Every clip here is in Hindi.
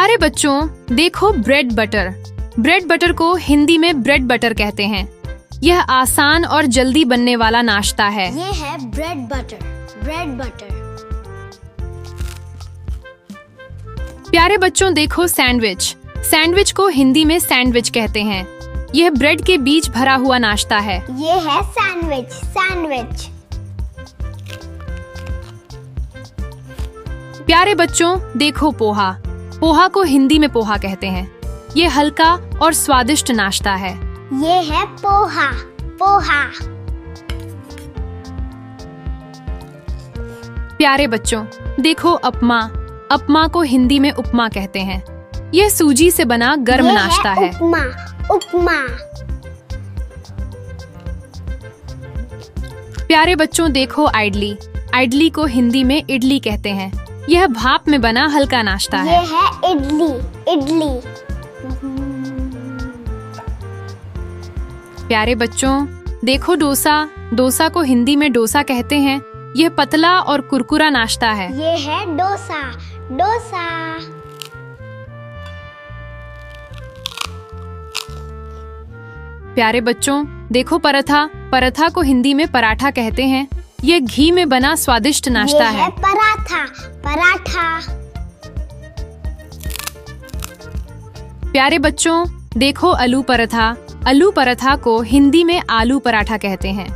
प्यारे बच्चों, देखो ब्रेड बटर। ब्रेड बटर को हिंदी में ब्रेड बटर कहते हैं। यह आसान और जल्दी बनने वाला नाश्ता है। ये है ब्रेड बटर। Bread butter. प्यारे बच्चों, देखो सैंडविच। सैंडविच को हिंदी में सैंडविच कहते हैं। यह ब्रेड के बीच भरा हुआ नाश्ता है। ये है सैंडविच। सैंडविच। प्यारे बच्चों, देखो पोहा। पोहा को हिंदी में पोहा कहते हैं। ये हल्का और स्वादिष्ट नाश्ता है। ये है पोहा। पोहा। प्यारे बच्चों, देखो उपमा। उपमा को हिंदी में उपमा कहते हैं। यह सूजी से बना गर्म नाश्ता है। उपमा। उपमा। प्यारे बच्चों, देखो इडली। इडली को हिंदी में इडली कहते हैं। यह भाप में बना हल्का नाश्ता है। ये है इडली। इडली। प्यारे बच्चों, देखो डोसा। डोसा को हिंदी में डोसा कहते हैं। यह पतला और कुरकुरा नाश्ता है। ये है डोसा। डोसा। प्यारे बच्चों, देखो पराठा। पराठा को हिंदी में पराठा कहते हैं। यह घी में बना स्वादिष्ट नाश्ता ये है पराठा। पराठा। प्यारे बच्चों, देखो आलू पराठा। आलू पराठा को हिंदी में आलू पराठा कहते हैं।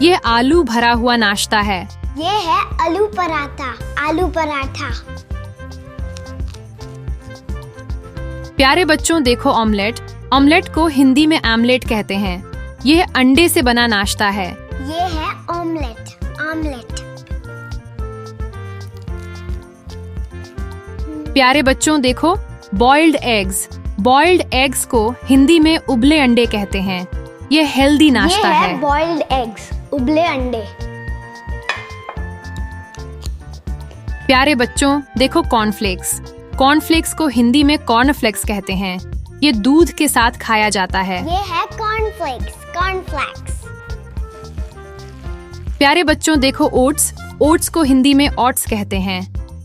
यह आलू भरा हुआ नाश्ता है। ये है आलू पराठा। आलू पराठा। प्यारे बच्चों, देखो ऑमलेट। ऑमलेट को हिंदी में आमलेट कहते हैं। यह अंडे से बना नाश्ता है। ये है ऑमलेट। ऑमलेट। प्यारे बच्चों, देखो बॉइल्ड एग्स। बॉइल्ड एग्स को हिंदी में उबले अंडे कहते हैं। यह हेल्दी नाश्ता ये है। Boiled eggs. उबले अंडे। प्यारे बच्चों, देखो कॉर्नफ्लेक्स। कॉर्नफ्लेक्स को हिंदी में कॉर्नफ्लेक्स कहते हैं। ये दूध के साथ खाया जाता है। ये है कॉर्नफ्लेक्स। कॉर्नफ्लेक्स। प्यारे बच्चों, देखो ओट्स। ओट्स को हिंदी में ओट्स कहते हैं।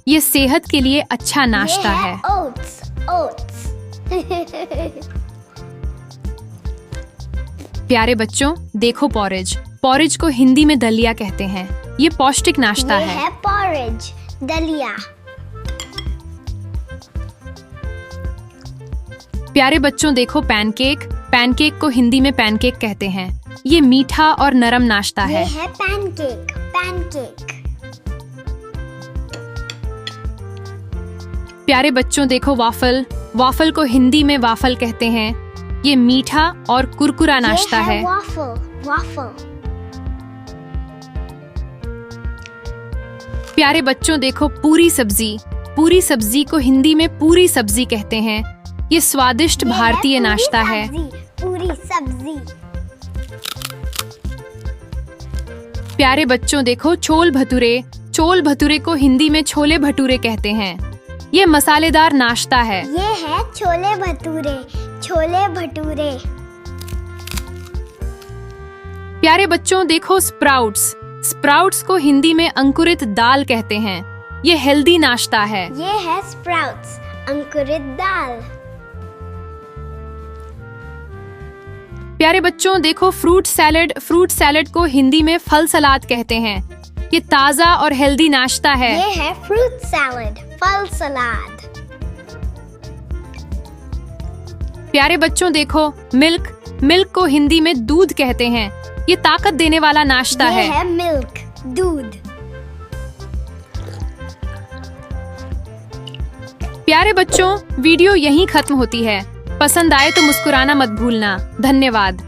ये सेहत के लिए अच्छा नाश्ता ये है। ओट्स। ओट्स। प्यारे बच्चों, देखो पॉरेज। पॉरेज को हिंदी में दलिया कहते हैं। ये पौष्टिक नाश्ता ये है। है पॉरेज। दलिया। प्यारे बच्चों, देखो पैनकेक। पैनकेक को हिंदी में पैनकेक कहते हैं। ये मीठा और नरम नाश्ता ये है। है पैनकेक। पैनकेक। प्यारे बच्चों, देखो वाफल। वाफल को हिंदी में वाफल कहते हैं। ये मीठा और कुरकुरा नाश्ता है। वाफल। वाफल। प्यारे बच्चों, देखो पूरी सब्जी। पूरी सब्जी को हिंदी में पूरी सब्जी कहते हैं। ये स्वादिष्ट भारतीय नाश्ता है। पूरी सब्जी। प्यारे बच्चों, देखो छोल भटूरे। छोल भटूरे को हिंदी में छोले भटूरे कहते हैं। ये मसालेदार नाश्ता है। ये है छोले भटूरे। छोले भटूरे। प्यारे बच्चों, देखो स्प्राउट्स। स्प्राउट्स को हिंदी में अंकुरित दाल कहते हैं। ये हेल्दी नाश्ता है। ये है स्प्राउट्स। अंकुरित दाल। प्यारे बच्चों, देखो फ्रूट सैलेड। फ्रूट सैलेड को हिंदी में फल सलाद कहते हैं। ये ताज़ा और हेल्दी नाश्ता है। ये है फ्रूट सैलेड। फल सलाद। प्यारे बच्चों, देखो मिल्क। मिल्क को हिंदी में दूध कहते हैं। ये ताकत देने वाला नाश्ता ये है। है मिल्क। दूध। प्यारे बच्चों, वीडियो यहीं खत्म होती है। पसंद आए तो मुस्कुराना मत भूलना। धन्यवाद।